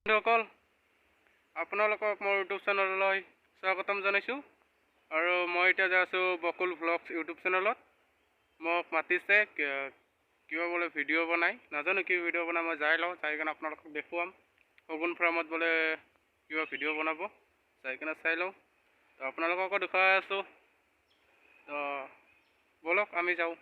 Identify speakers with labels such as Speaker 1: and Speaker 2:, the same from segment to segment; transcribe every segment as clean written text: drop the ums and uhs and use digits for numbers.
Speaker 1: বন্ধুসকল আপোনালোকক মোৰ ইউটিউব চেনেললৈ স্বাগতম জনাইছোঁ আৰু মই এতিয়া যাই আছোঁ বকুল ভ্লগছ ইউটিউব চেনেলত। মোক মাতিছে কিবা বোলে ভিডিঅ' বনাই, নাজানো কি ভিডিঅ' বনাই, মই যাই লওঁ, যাই কিনে আপোনালোকক দেখুৱাম। শগুন ফাৰ্মত বোলে কিবা ভিডিঅ' বনাব, যাই কিনে চাই লওঁ। তো আপোনালোককো দেখুৱাই আছোঁ, তো ব'লক আমি যাওঁ।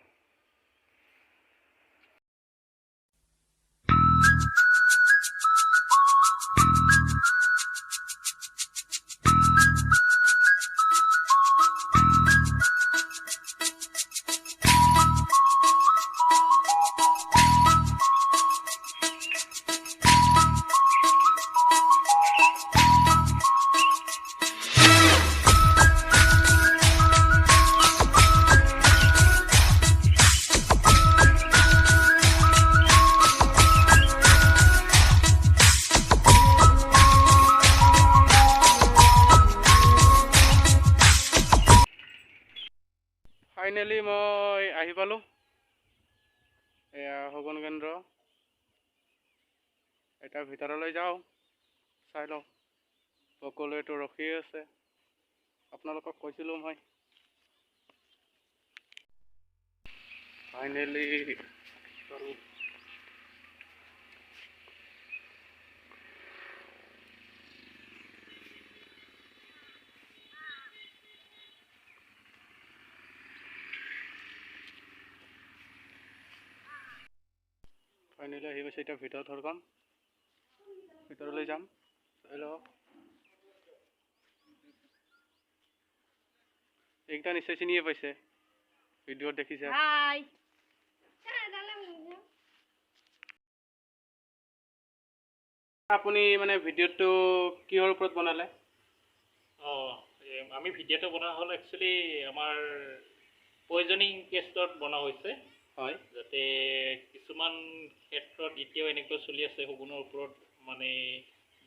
Speaker 1: ফাইনেলি মই আহি পালোঁ, এয়া শগুন কেন্দ্ৰ। এতিয়া ভিতৰলৈ যাওঁ, চাই লওঁ। সকলোৱেতো ৰখিয়ে আছে, আপোনালোকক কৈছিলোঁ মই। ফাইনেলি আহি গৈছে। এতিয়া ভিতৰত ধৰকাম, ভিতৰলৈ যাম, চাই লওক। এইকেইটা নিশ্চয় চিনিয়ে পাইছে, ভিডিঅ'ত দেখিছে। আপুনি মানে ভিডিঅ'টো কিহৰ ওপৰত বনালে?
Speaker 2: আমি ভিডিঅ'টো বনোৱা হ'ল একচুৱেলি আমাৰ পয়জনিং কেছত বনোৱা হৈছে।
Speaker 1: হয়,
Speaker 2: যাতে কিছুমান ক্ষেত্ৰত এতিয়াও এনেকৈ চলি আছে, শগুনৰ ওপৰত মানে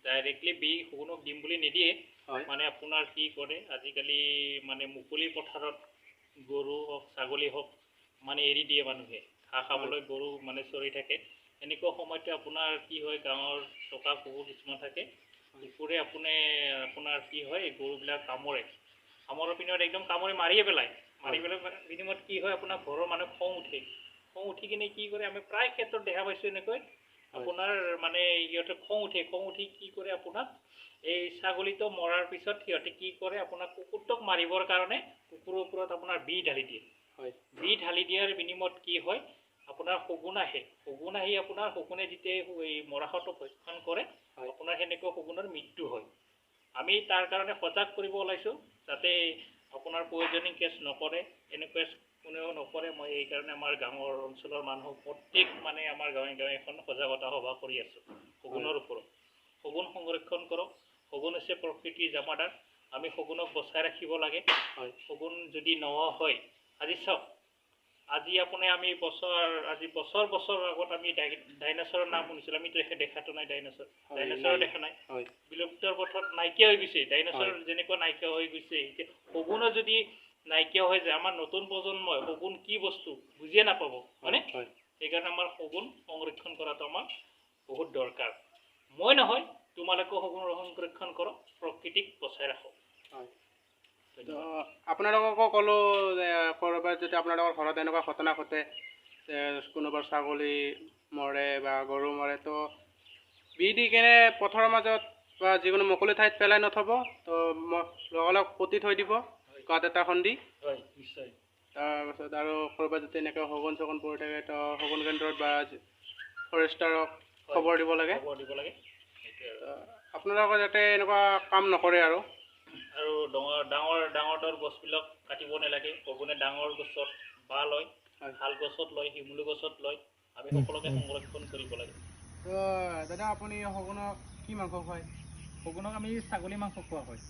Speaker 2: ডাইৰেক্টলি শগুনক দিম বুলি নিদিয়ে। মানে আপোনাৰ কি কৰে, আজিকালি মানে মুকলি পথাৰত গৰু হওক ছাগলী হওক মানে এৰি দিয়ে মানুহে, ঘাঁহ খাবলৈ গৰু মানে চৰি থাকে। এনেকুৱা সময়তে আপোনাৰ কি হয়, গাঁৱৰ টকা কুকুৰ কিছুমান থাকে, কুকুৰে আপোনাৰ কি হয়, গৰুবিলাক কামোৰৰ পিছত একদম কামুৰি মাৰিয়ে পেলায়। মাৰি পেলাই বিনিময়ত কি হয়, আপোনাৰ ঘৰৰ মানুহ খং উঠি কিনে কি কৰে, আমি প্ৰায় ক্ষেত্ৰত দেখা পাইছোঁ এনেকৈ। আপোনাৰ মানে সিহঁতে খং উঠি কি কৰে, আপোনাক এই ছাগলীটো মৰাৰ পিছত সিহঁতে কি কৰে, আপোনাৰ কুকুৰটোক মাৰিবৰ কাৰণে কুকুৰৰ ওপৰত আপোনাৰ বিহ ঢালি দিয়ে। বিহ ঢালি দিয়াৰ বিনিময়ত কি হয়, আপোনাৰ শগুন আহি আপোনাৰ শগুনে যেতিয়া এই মৰাশটো ভক্ষণ কৰে, আপোনাৰ সেনেকৈ শগুনৰ মৃত্যু হয়। আমি তাৰ কাৰণে সজাগ কৰিব ওলাইছোঁ, যাতে আপোনাৰ পয়জনিং কেছ নকৰে, এনেকুৱা কোনেও নকৰে। মই এইকাৰণে আমাৰ গাঁৱৰ অঞ্চলৰ মানুহ প্ৰত্যেক মানে আমাৰ গাঁৱে এখন সজাগতা সভা কৰি আছোঁ শগুনৰ ওপৰত। শগুন সংৰক্ষণ কৰক, শগুন হৈছে প্ৰকৃতিৰ জামাদাৰ, আমি শগুনক বচাই ৰাখিব লাগে। শগুন যদি নোহোৱা হয়, আজি চাওক, আমি বছৰ আগত আমি ডাইনাছৰৰ নাম শুনিছিলোঁ, আমিতো দেখাটো নাই ডাইনাছৰ দেখা নাই, বিলুপ্তৰ পথত নাইকিয়া হৈ গৈছে। ডাইনাছৰ যেনেকুৱা নাইকিয়া হৈ গৈছে, এতিয়া শগুনো যদি নাইকিয়া হৈ যায়, আমাৰ নতুন প্ৰজন্মই শগুন কি বস্তু বুজিয়ে নাপাব, হয়নে? সেইকাৰণে আমাৰ শগুন সংৰক্ষণ কৰাটো আমাৰ বহুত দৰকাৰ। মই নহয়, তোমালোকেও শগুন সংৰক্ষণ কৰক, প্ৰকৃতিক বচাই ৰাখক।
Speaker 1: আপোনালোককো ক'লোঁ যে ক'ৰবাত যদি আপোনালোকৰ ঘৰত এনেকুৱা ঘটনা ঘটে, কোনোবাৰ ছাগলী মৰে বা গৰু মৰে, তো বিহ দি কেনে পথাৰৰ মাজত বা যিকোনো মুকলি ঠাইত পেলাই নথ'ব, তো লগালগ পুতি থৈ দিব গাঁত এটা খুন্দি।
Speaker 2: নিশ্চয়।
Speaker 1: তাৰপাছত আৰু ক'ৰবাত যদি এনেকৈ শগুন চগুন পৰি থাকে, তো শগুন কেন্দ্ৰত বা ফৰেষ্টাৰক খবৰ দিব লাগে। আপোনালোকে যাতে এনেকুৱা কাম নকৰে আৰু
Speaker 2: ডাঙৰ গছবিলাক কাটিব নালাগে। শগুনে ডাঙৰ গছত বাঁহ লয়, শাল গছত লয়, শিমলু গছত লয়, আমি সকলোকে সংৰক্ষণ কৰিব লাগে।
Speaker 1: তো দাদা, আপুনি শগুনক কি মাংস খুৱায়?
Speaker 2: শগুনক আমি ছাগলী মাংস খোৱা হয়।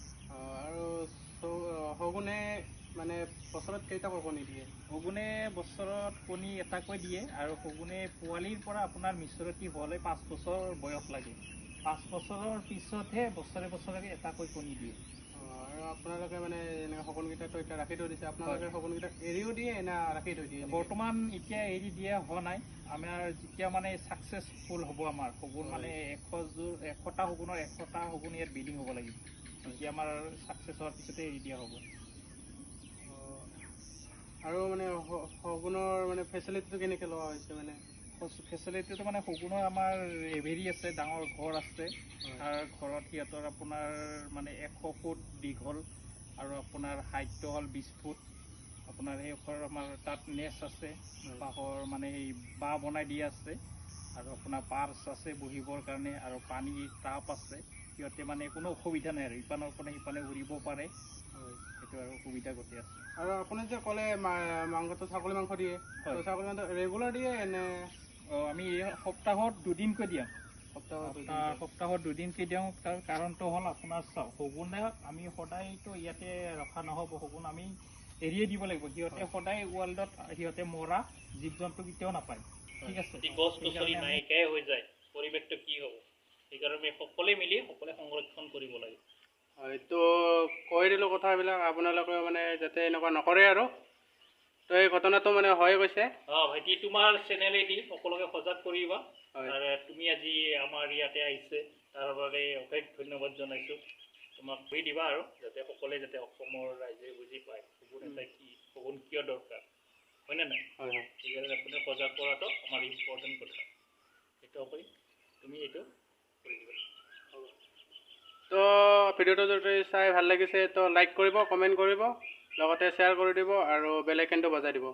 Speaker 1: আৰু শগুনে মানে বছৰত কেইটাকৈ কণী দিয়ে?
Speaker 2: শগুনে বছৰত কণী এটাকৈ দিয়ে, আৰু শগুনে পোৱালিৰ পৰা আপোনাৰ মিশ্ৰতি হোৱালৈ 5 বছৰ বয়স লাগে। 5 বছৰৰ পিছতহে বছৰে এটাকৈ কণী দিয়ে।
Speaker 1: আৰু আপোনালোকে মানে এনেকৈ শগুনকেইটাতো এতিয়া ৰাখি থৈ দিছে, আপোনালোকে শগুনকেইটা এৰিও দিয়ে না ৰাখি থৈ দিয়ে?
Speaker 2: বৰ্তমান এতিয়া এৰি দিয়া হোৱা নাই। আমাৰ যেতিয়া মানে ছাকচেছফুল হ'ব আমাৰ শগুন মানে
Speaker 3: 100টা শগুনৰ 100টা শগুন ইয়াত ব্ৰিডিং হ'ব লাগিব। তেতিয়া আমাৰ ছাকচেছ হোৱাৰ পিছতে এৰি দিয়া হ'ব।
Speaker 1: আৰু মানে শগুনৰ মানে ফেচিলিটিটো কেনেকৈ লোৱা হৈছে মানে?
Speaker 3: ফেচিলিটিটো মানে শগুনৰ আমাৰ এভেৰী আছে, ডাঙৰ ঘৰ আছে। তাৰ ঘৰত সিহঁতৰ আপোনাৰ মানে 100 ফুট দীঘল আৰু আপোনাৰ হাইটটো হ'ল 20 ফুট। আপোনাৰ সেই ঘৰ আমাৰ তাত নেষ্ট আছে, বাঁহৰ মানে সেই বাঁহ বনাই দিয়া আছে আৰু আপোনাৰ পাৰ্চ আছে বহিবৰ কাৰণে আৰু পানীৰ টাপ আছে। সিহঁতে মানে কোনো অসুবিধা নাই আৰু ইপানৰ পৰা সিপানে উৰিব পাৰে। সেইটো আৰু সুবিধা গোটেই আছে।
Speaker 1: আৰু আপুনি যে ক'লে মাংসটো ছাগলী মাংস দিয়ে, ছাগলী মাংস ৰেগুলাৰ দিয়ে নে?
Speaker 3: আমি সপ্তাহত 2 দিনকৈ দিওঁ। সপ্তাহত 2 দিনকৈ দিওঁ। তাৰ কাৰণটো হ'ল আপোনাৰ চাওক, শগুনে আমি সদায়তো ইয়াতে ৰখা নহ'ব, শগুন আমি এৰিয়ে দিব লাগিব। সিহঁতে সদায় ৱৰ্ল্ডত সিহঁতে মৰা জীৱ জন্তু কেতিয়াও নাপায়। ঠিক আছে,
Speaker 2: গছ গছনি নাইকিয়াই হৈ যায়, পৰিৱেশটো কি হ'ব? সেইকাৰণে আমি সকলোৱে মিলি সকলোৱে সংৰক্ষণ কৰিব লাগে।
Speaker 1: হয়তো কৈ দিলোঁ কথাবিলাক, আপোনালোকে মানে যাতে এনেকুৱা নকৰে আৰু। তো এই ঘটনাটো মানে হৈ গৈছে।
Speaker 2: ভাইটি, তোমাৰ চেনেলেদি সকলোকে সজাগ কৰিবা। আৰু তুমি আজি আমাৰ ইয়াতে আহিছে তাৰ বাবে অশেষ ধন্যবাদ জনাইছোঁ। তোমাক কৈ দিবা আৰু যাতে সকলোৱে যাতে অসমৰ ৰাইজে বুজি পায় শগুন এটা কি, শগুন কিয় দৰকাৰ, হয়নে নাই? সেইকাৰণে আপুনি সজাগ কৰাটো আমাৰ ইম্পৰ্টেণ্ট কথা। সেইটো কৰি তুমি এইটো কৰি দিবা।
Speaker 1: তো ভিডিঅ'টো যদি চাই ভাল লাগিছে তো লাইক কৰিব, কমেণ্ট কৰিব, লগতে শ্বেয়াৰ কৰি দিব আৰু বেল আইকনটো বজাই দিব।